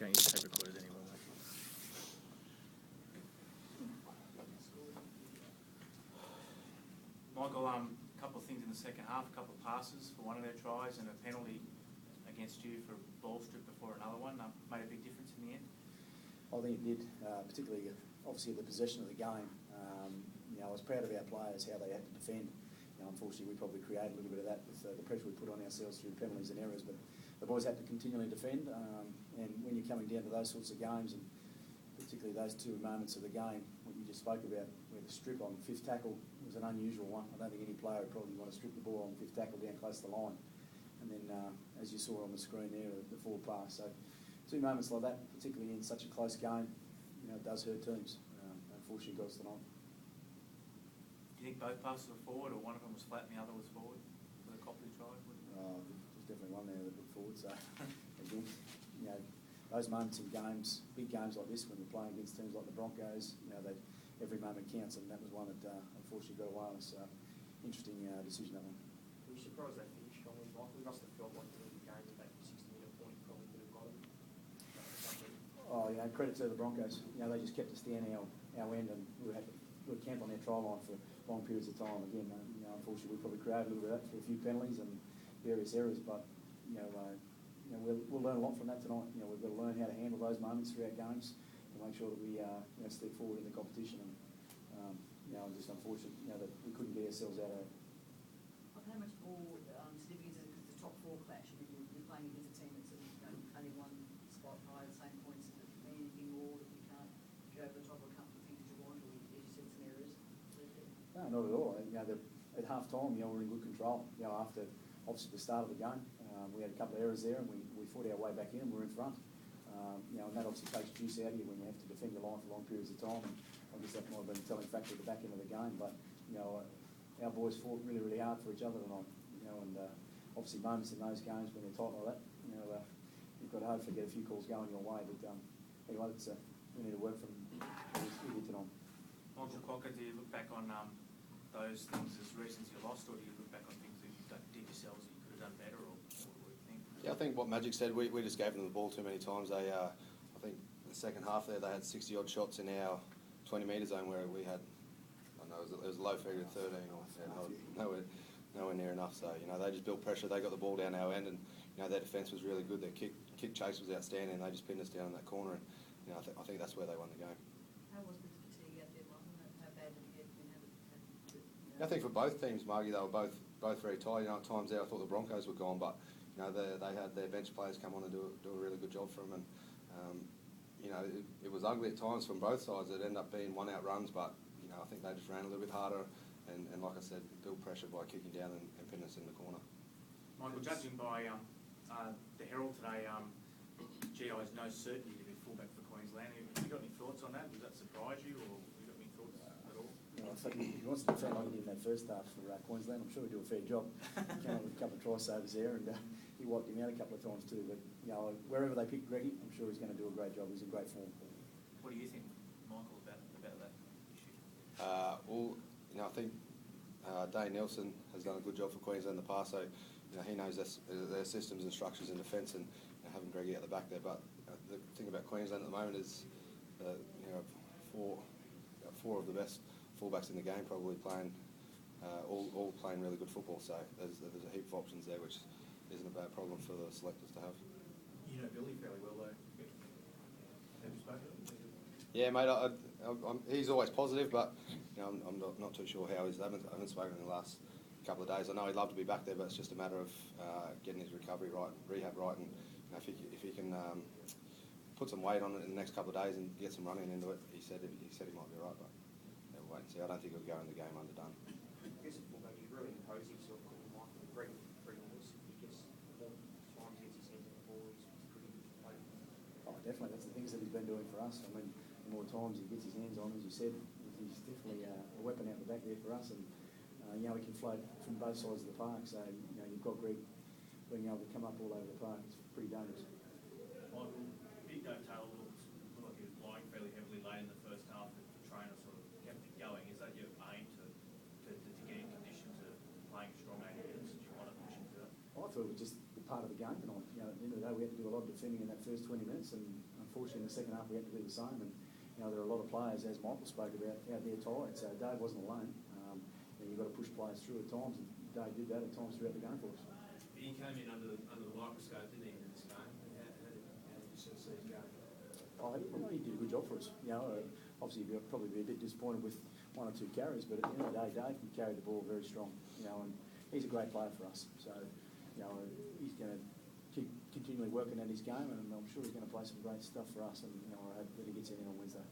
Don't use tape recorders anymore, mate. Michael, a couple of things in the second half, a couple of passes for one of their tries and a penalty against you for a ball strip before another one. Made a big difference in the end? I think it did, particularly obviously the possession of the game. I was proud of our players, how they had to defend. Unfortunately, we probably created a little bit of that with the pressure we put on ourselves through penalties and errors, but the boys had to continually defend. And when you're coming down to those sorts of games, and particularly those two moments of the game, what you just spoke about, where the strip on fifth tackle was an unusual one. I don't think any player would probably want to strip the ball on fifth tackle down close to the line. And then, as you saw on the screen there, the forward pass. So two moments like that, particularly in such a close game, it does hurt teams. Unfortunately, got us tonight. Do you think both passes were forward, or one of them was flat and the other was forward for the Copley try? There's definitely one there that looked forward. So again, those moments in games, big games like this, when you're playing against teams like the Broncos, every moment counts, and that was one that unfortunately got away on us. Interesting decision, that one. Were you surprised they finished strongly, Michael? We must have felt like the game at that 60-minute point probably could have got them. Credit to the Broncos. They just kept us down our end, and we were camped on their try line for long periods of time. Again, unfortunately, we probably created a little bit of that for a few penalties and various errors, but we'll learn a lot from that tonight. We've got to learn how to handle those moments throughout games to make sure that we step forward in the competition. And I'm just unfortunate that we couldn't get ourselves out of it. How much more significance is the top four clash? I mean, you're playing against a team that's only one spot high, the same points. Does it mean anything more that you can't go over the top of a couple of things that you want, or as you said, some errors? No, not at all. At half time, we're in good control. After obviously the start of the game, we had a couple of errors there, and we fought our way back in, and we're in front. And that obviously takes juice out of you when you have to defend the line for long periods of time. And I guess that might have been a telling factor at the back end of the game. But our boys fought really, really hard for each other tonight. And obviously moments in those games when they're tight like that, you've got to hopefully get a few calls going your way. But anyway, we need to work from what we did tonight. Nigel Crocker, do you look back on those things as reasons you lost, or do you look back on things that you did yourselves that you could have done better, or what do you think? Yeah, I think what Magic said, we just gave them the ball too many times. I think the second half there, they had 60-odd shots in our 20-metre zone where we had, I don't know, it was a low figure of 13 or nowhere near enough. So, they just built pressure. They got the ball down our end, and, their defence was really good. Their kick chase was outstanding, and they just pinned us down in that corner. And, I think that's where they won the game. How was the fatigue out there, Michael? How bad did it get? I think for both teams, Margie, they were both very tired. At times there, I thought the Broncos were gone, but they had their bench players come on and do a really good job for them. And it was ugly at times from both sides. It ended up being one-out runs, but I think they just ran a little bit harder and like I said, built pressure by kicking down and pinning us in the corner. Michael, judging by the Herald today, GI has no certainty to be fullback for Queensland. Have you got any thoughts on that? Does that surprise you, or have you got any thoughts at all? I think he wants to defend like he did in that first half for Queensland. I'm sure he'll do a fair job. He came up with a couple of try savers there, and he wiped him out a couple of times too. But wherever they pick Greggy, I'm sure he's going to do a great job. He's in great form. What do you think, Michael, about that issue? I think Dane Nelson has done a good job for Queensland in the past. So he knows their systems and structures in defence, and having Greggy at the back there. But the thing about Queensland at the moment is, four of the best fullbacks in the game probably playing, all playing really good football. So there's a heap of options there, which isn't a bad problem for the selectors to have. You know Billy fairly well, though. Have you spoken to him? Yeah, mate. He's always positive, but I'm not too sure how he's. I haven't spoken in the last couple of days. I know he'd love to be back there, but it's just a matter of getting his recovery right, rehab right, and if he can put some weight on it in the next couple of days and get some running into it, he said he might be right, but we'll wait and see. I don't think he'll go in the game underdone. I guess it he really imposed himself on Michael. Greg Lewis, he gets more times gets his hands on the ball. He's pretty good to play. Oh, definitely. That's the things that he's been doing for us. I mean, the more times he gets his hands on, as you said, he's definitely a weapon out the back there for us. And he can float from both sides of the park. So you've got Greg being able to come up all over the park. It's pretty dangerous. Michael, Big Dave Taylor looked like he was flying fairly heavily late in the first half. The trainer sort of kept it going. Is that your aim to get in condition to playing strong 80 minutes? Do you want to push him to that? I thought it was just the part of the game tonight. At the end of the day, we had to do a lot of defending in that first 20 minutes, and unfortunately, in the second half, we had to do the same. And there are a lot of players, as Michael spoke about, out there tired. So Dave wasn't alone. And you've got to push players through at times. And Dave did that at times throughout the game for us. He came in under the microscope, didn't he, in this game? How did you sort of see him going? He did a good job for us. Obviously, you'll probably be a bit disappointed with one or two carries, but at the end of the day, Dave can carry the ball very strong. And he's a great player for us. So, he's going to keep continually working at his game, and I'm sure he's going to play some great stuff for us. And I hope that he gets in on Wednesday.